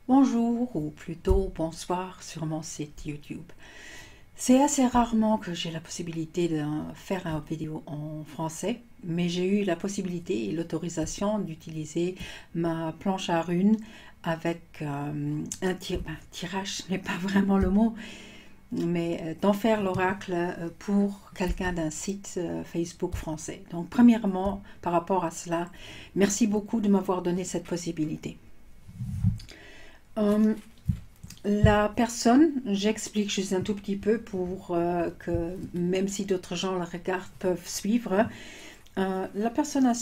Bonjour ou plutôt bonsoir sur mon site YouTube. C'est assez rarement que j'ai la possibilité de faire une vidéo en français, mais j'ai eu la possibilité et l'autorisation d'utiliser ma planche à runes avec tirage, ce n'est pas vraiment le mot, mais d'en faire l'oracle pour quelqu'un d'un site Facebook français. Donc premièrement, par rapport à cela, merci beaucoup de m'avoir donné cette possibilité. La personne, j'explique juste un tout petit peu pour que même si d'autres gens la regardent peuvent suivre. La personne a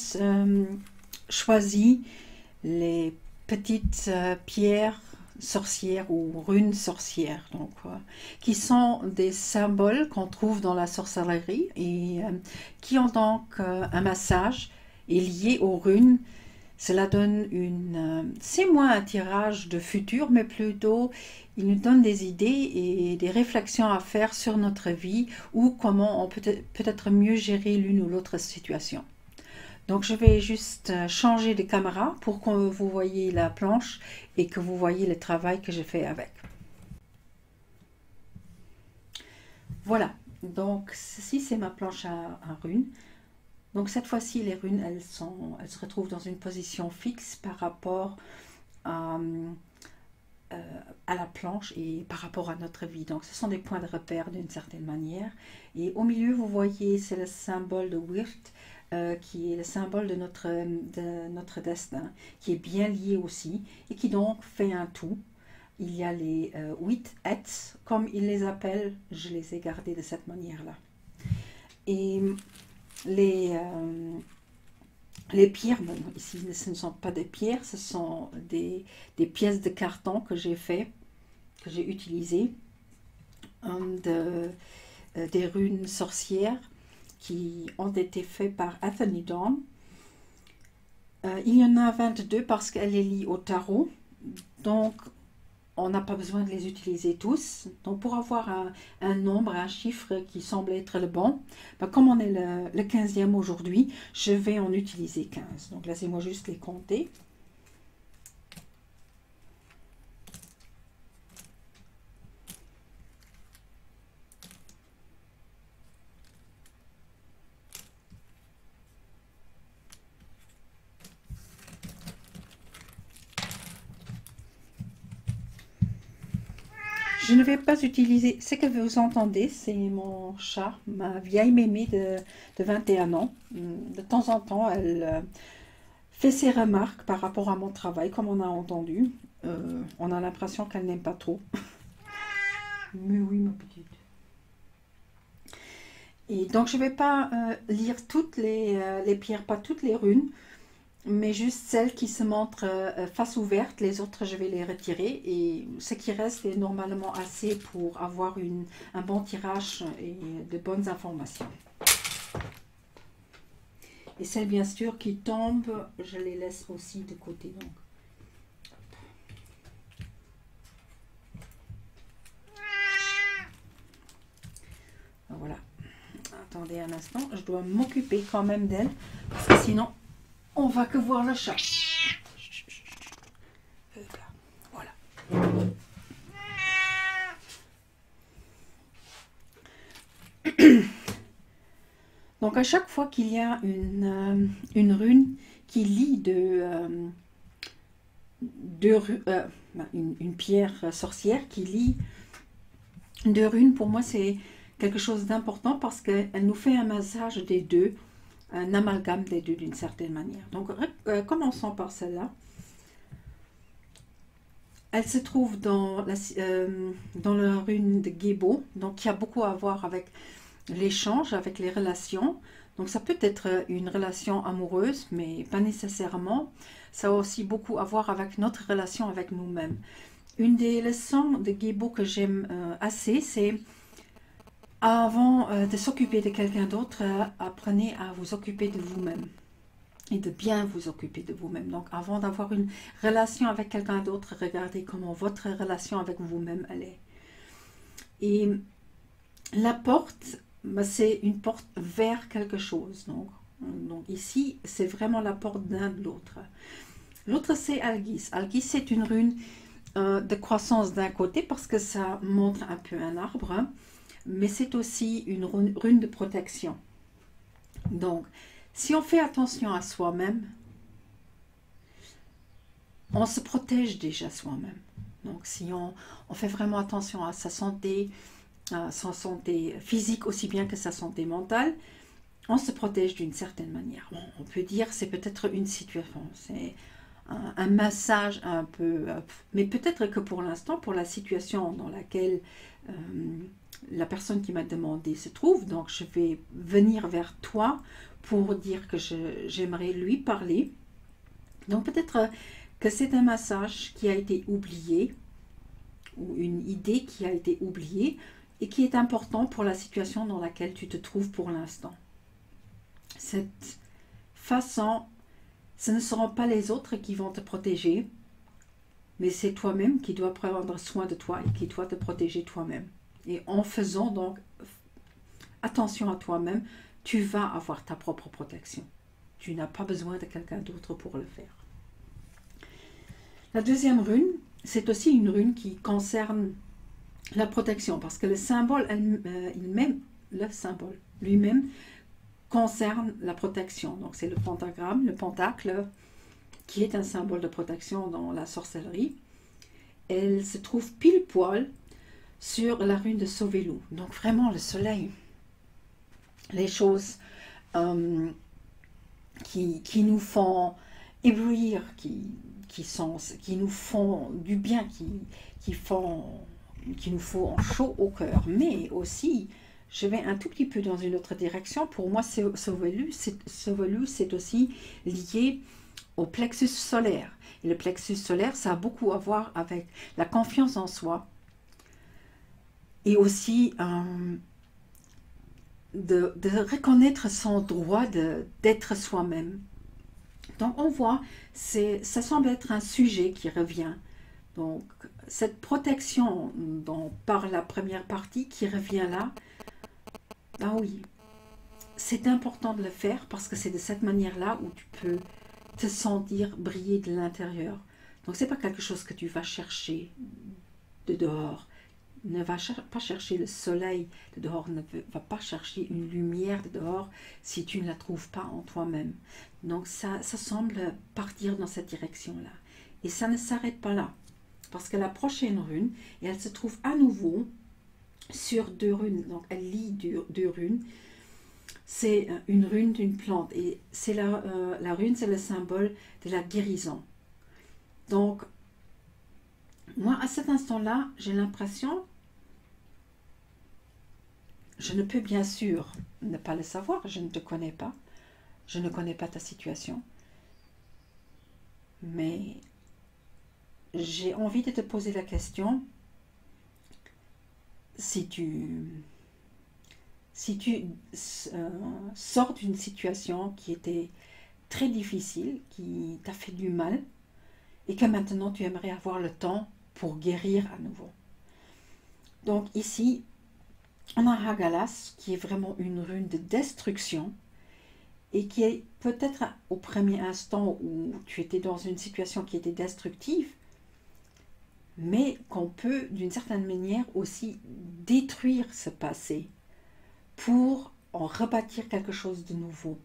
choisi les petites pierres sorcières ou runes sorcières, donc, qui sont des symboles qu'on trouve dans la sorcellerie et qui ont donc un massage est lié aux runes. Cela donne c'est moins un tirage de futur, mais plutôt il nous donne des idées et des réflexions à faire sur notre vie ou comment on peut peut-être mieux gérer l'une ou l'autre situation. Donc je vais juste changer de caméra pour que vous voyez la planche et que vous voyez le travail que j'ai fait avec. Voilà, donc ceci c'est ma planche à runes. Donc cette fois-ci, les runes, elles se retrouvent dans une position fixe par rapport à, à la planche et par rapport à notre vie. Donc ce sont des points de repère d'une certaine manière. Et au milieu, vous voyez, c'est le symbole de Wirt, qui est le symbole de notre destin, qui est bien lié aussi et qui donc fait un tout. Il y a les 8 hets, comme ils les appellent, je les ai gardés de cette manière-là. Et les pierres, bon, ici ce ne sont pas des pierres, ce sont des pièces de carton que j'ai utilisées, des runes sorcières qui ont été faites par Anthony Dawn. Il y en a 22 parce qu'elle est liée au tarot, donc on n'a pas besoin de les utiliser tous. Donc pour avoir un nombre, un chiffre qui semble être le bon, ben comme on est le 15e aujourd'hui, je vais en utiliser 15. Donc laissez-moi juste les compter. Je ne vais pas utiliser, ce que vous entendez, c'est mon chat, ma vieille mémé de 21 ans. De temps en temps, elle fait ses remarques par rapport à mon travail, comme on a entendu. On a l'impression qu'elle n'aime pas trop. Mais oui, ma petite. Et donc, je ne vais pas lire toutes les pierres, pas toutes les runes, mais juste celles qui se montrent face ouverte. Les autres, je vais les retirer. Et ce qui reste est normalement assez pour avoir un bon tirage et de bonnes informations. Et celles, bien sûr, qui tombent, je les laisse aussi de côté. Donc. Voilà. Attendez un instant, je dois m'occuper quand même d'elle, parce que sinon, on va que voir le chat. Voilà. Donc à chaque fois qu'il y a une rune qui lie une pierre sorcière qui lie deux runes, pour moi c'est quelque chose d'important parce qu'elle nous fait un massage des deux, un amalgame des deux d'une certaine manière. Donc commençons par celle-là. Elle se trouve dans la rune de Gébo, donc qui a beaucoup à voir avec l'échange, avec les relations. Donc ça peut être une relation amoureuse, mais pas nécessairement. Ça a aussi beaucoup à voir avec notre relation avec nous-mêmes. Une des leçons de Gébo que j'aime assez, c'est avant de s'occuper de quelqu'un d'autre, apprenez à vous occuper de vous-même et de bien vous occuper de vous-même. Donc avant d'avoir une relation avec quelqu'un d'autre, regardez comment votre relation avec vous-même elle est. Et la porte, c'est une porte vers quelque chose. Donc ici, c'est vraiment la porte d'un de l'autre. L'autre, c'est Algis. Algis, c'est une rune de croissance d'un côté parce que ça montre un peu un arbre, hein, mais c'est aussi une rune de protection. Donc, si on fait attention à soi-même, on se protège déjà soi-même. Donc, si on fait vraiment attention à sa santé physique aussi bien que sa santé mentale, on se protège d'une certaine manière. Bon, on peut dire c'est peut-être une situation, c'est un massage un peu, mais peut-être que pour l'instant, pour la situation dans laquelle euh, la personne qui m'a demandé se trouve, donc je vais venir vers toi pour dire que j'aimerais lui parler. Donc peut-être que c'est un massage qui a été oublié ou une idée qui a été oubliée et qui est important pour la situation dans laquelle tu te trouves pour l'instant. Cette façon, ce ne seront pas les autres qui vont te protéger, mais c'est toi-même qui dois prendre soin de toi et qui doit te protéger toi-même. Et en faisant donc attention à toi-même, tu vas avoir ta propre protection. Tu n'as pas besoin de quelqu'un d'autre pour le faire. La deuxième rune, c'est aussi une rune qui concerne la protection, parce que le symbole lui-même concerne la protection. Donc c'est le pentagramme, le pentacle, qui est un symbole de protection dans la sorcellerie. Elle se trouve pile poil sur la rune de Sovelu. Donc vraiment le soleil, les choses qui nous font éblouir, qui nous font du bien, qui nous font chaud au cœur, mais aussi, je vais un tout petit peu dans une autre direction. Pour moi, Sovelu, c'est aussi lié au plexus solaire. Et le plexus solaire, ça a beaucoup à voir avec la confiance en soi et aussi de reconnaître son droit d'être soi-même. Donc on voit, ça semble être un sujet qui revient. Donc cette protection par la première partie qui revient là, ah oui, c'est important de le faire parce que c'est de cette manière-là où tu peux te sentir briller de l'intérieur. Donc c'est pas quelque chose que tu vas chercher de dehors. Ne va pas chercher le soleil de dehors, ne va pas chercher une lumière de dehors si tu ne la trouves pas en toi-même. Donc ça semble partir dans cette direction-là. Et ça ne s'arrête pas là. Parce que la prochaine rune, et elle se trouve à nouveau sur deux runes. Donc elle lie deux runes. C'est une rune d'une plante. Et c'est la rune, c'est le symbole de la guérison. Donc, moi, à cet instant-là, j'ai l'impression, je ne peux bien sûr ne pas le savoir, je ne te connais pas, je ne connais pas ta situation, mais j'ai envie de te poser la question, si tu sors d'une situation qui était très difficile, qui t'a fait du mal, et que maintenant tu aimerais avoir le temps pour guérir à nouveau. Donc ici, on a Hagalas, qui est vraiment une rune de destruction, et qui est peut-être au premier instant où tu étais dans une situation qui était destructive, mais qu'on peut d'une certaine manière aussi détruire ce passé pour en rebâtir quelque chose de nouveau.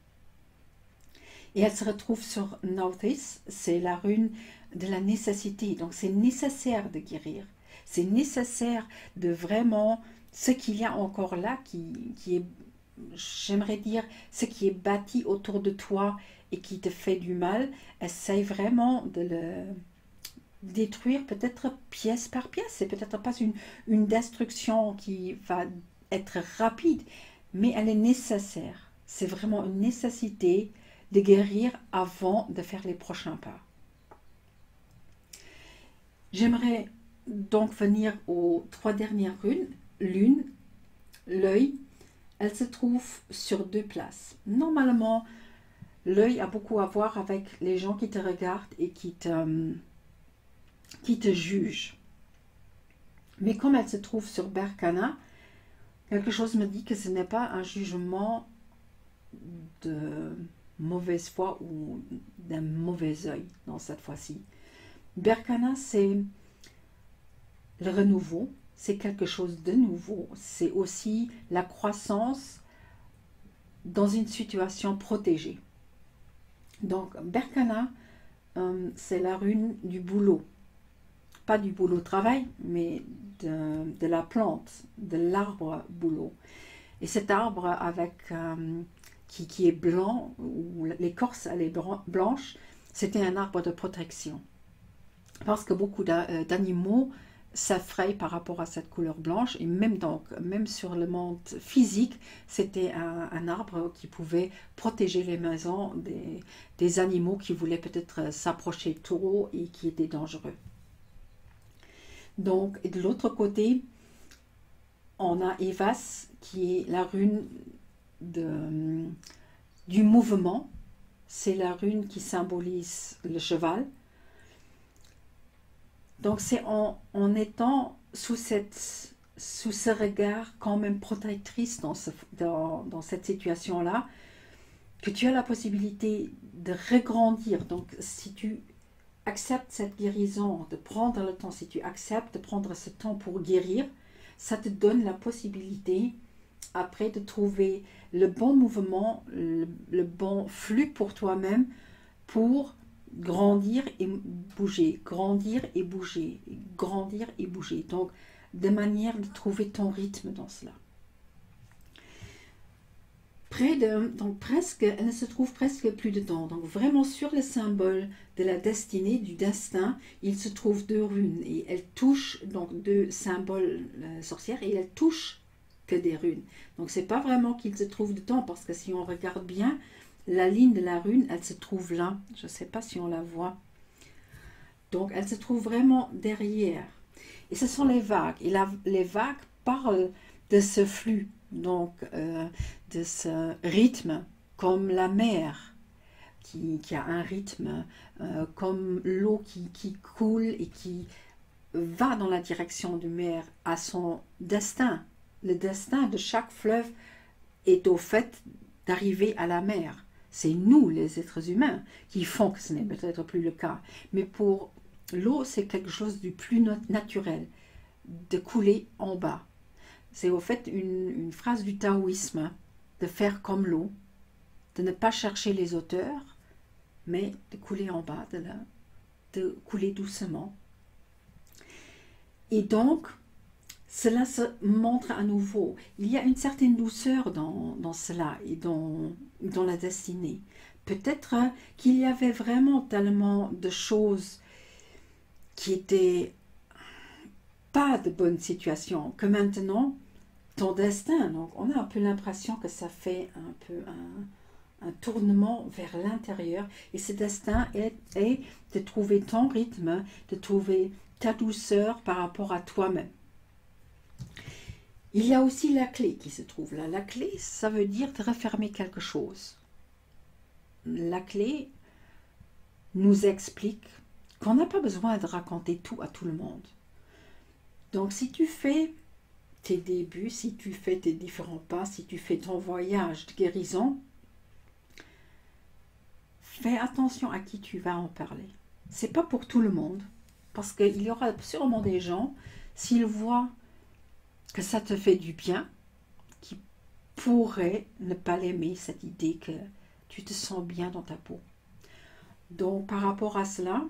Et elle se retrouve sur Nautis, c'est la rune de la nécessité. Donc c'est nécessaire de guérir. C'est nécessaire de vraiment, ce qu'il y a encore là, qui est, j'aimerais dire, ce qui est bâti autour de toi et qui te fait du mal, essaye vraiment de le détruire peut-être pièce par pièce. C'est peut-être pas une destruction qui va être rapide, mais elle est nécessaire. C'est vraiment une nécessité de guérir avant de faire les prochains pas. J'aimerais donc venir aux trois dernières runes. L'une, l'œil, elle se trouve sur deux places. Normalement, l'œil a beaucoup à voir avec les gens qui te regardent et qui te jugent. Mais comme elle se trouve sur Berkana, quelque chose me dit que ce n'est pas un jugement de mauvaise foi ou d'un mauvais œil dans cette fois-ci. Berkana, c'est le renouveau, c'est quelque chose de nouveau. C'est aussi la croissance dans une situation protégée. Donc, Berkana, c'est la rune du boulot. Pas du boulot-travail, mais de la plante, de l'arbre boulot. Et cet arbre qui est blanc, où l'écorce elle est blanche, c'était un arbre de protection. Parce que beaucoup d'animaux s'effraient par rapport à cette couleur blanche, et même sur le monde physique, c'était un arbre qui pouvait protéger les maisons des animaux qui voulaient peut-être s'approcher trop et qui étaient dangereux. Donc, et de l'autre côté, on a Evas, qui est la rune du mouvement. C'est la rune qui symbolise le cheval. Donc, c'est en étant sous ce regard quand même protectrice dans cette situation-là, que tu as la possibilité de regrandir. Donc, si tu acceptes cette guérison, de prendre le temps, si tu acceptes de prendre ce temps pour guérir, ça te donne la possibilité après de trouver le bon mouvement, le bon flux pour toi-même pour grandir et bouger, grandir et bouger, grandir et bouger. Donc, de manière de trouver ton rythme dans cela. Donc presque, elle ne se trouve presque plus dedans. Donc vraiment sur le symbole de la destinée, du destin, il se trouve 2 runes et elle touche donc 2 symboles sorcières et elle touche que des runes. Donc c'est pas vraiment qu'il se trouve dedans parce que si on regarde bien, la ligne de la rune, elle se trouve là. Je ne sais pas si on la voit. Donc elle se trouve vraiment derrière. Et ce sont les vagues. Et les vagues parlent de ce flux. Donc, de ce rythme, comme la mer qui a un rythme, comme l'eau qui coule et qui va dans la direction du mer à son destin. Le destin de chaque fleuve est au fait d'arriver à la mer. C'est nous, les êtres humains, qui font que ce n'est peut-être plus le cas. Mais pour l'eau, c'est quelque chose du plus naturel, de couler en bas. C'est au fait une phrase du taoïsme, de faire comme l'eau, de ne pas chercher les hauteurs, mais de couler en bas, de couler doucement. Et donc, cela se montre à nouveau. Il y a une certaine douceur dans cela et dans la destinée. Peut-être qu'il y avait vraiment tellement de choses qui étaient pas de bonnes situations que maintenant, ton destin, donc on a un peu l'impression que ça fait un peu un tournement vers l'intérieur et ce destin est de trouver ton rythme, de trouver ta douceur par rapport à toi-même. Il y a aussi la clé qui se trouve là. La clé, ça veut dire de refermer quelque chose. La clé nous explique qu'on n'a pas besoin de raconter tout à tout le monde. Donc si tu fais tes débuts, si tu fais tes différents pas, si tu fais ton voyage de guérison, fais attention à qui tu vas en parler. C'est pas pour tout le monde, parce qu'il y aura sûrement des gens, s'ils voient que ça te fait du bien, qui pourraient ne pas l'aimer, cette idée que tu te sens bien dans ta peau. Donc par rapport à cela,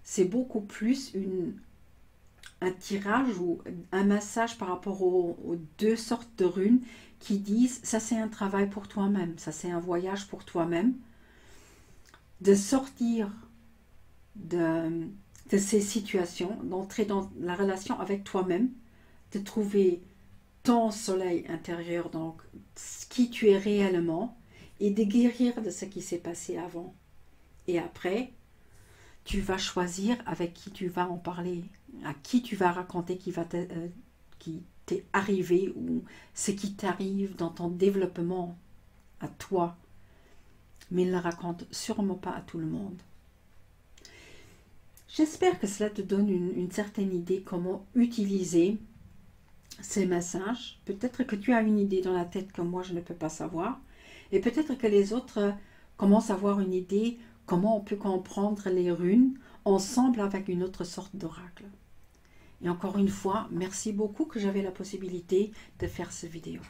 c'est beaucoup plus un tirage ou un massage par rapport aux 2 sortes de runes qui disent ça c'est un travail pour toi-même, ça c'est un voyage pour toi-même, de sortir de ces situations, d'entrer dans la relation avec toi-même, de trouver ton soleil intérieur, donc qui tu es réellement, et de guérir de ce qui s'est passé avant. Et après, tu vas choisir avec qui tu vas en parler, à qui tu vas raconter qui t'est arrivé ou ce qui t'arrive dans ton développement à toi. Mais ne le raconte sûrement pas à tout le monde. J'espère que cela te donne une certaine idée comment utiliser ces messages. Peut-être que tu as une idée dans la tête que moi je ne peux pas savoir. Et peut-être que les autres commencent à avoir une idée comment on peut comprendre les runes ensemble avec une autre sorte d'oracle. Et encore une fois, merci beaucoup que j'avais la possibilité de faire cette vidéo.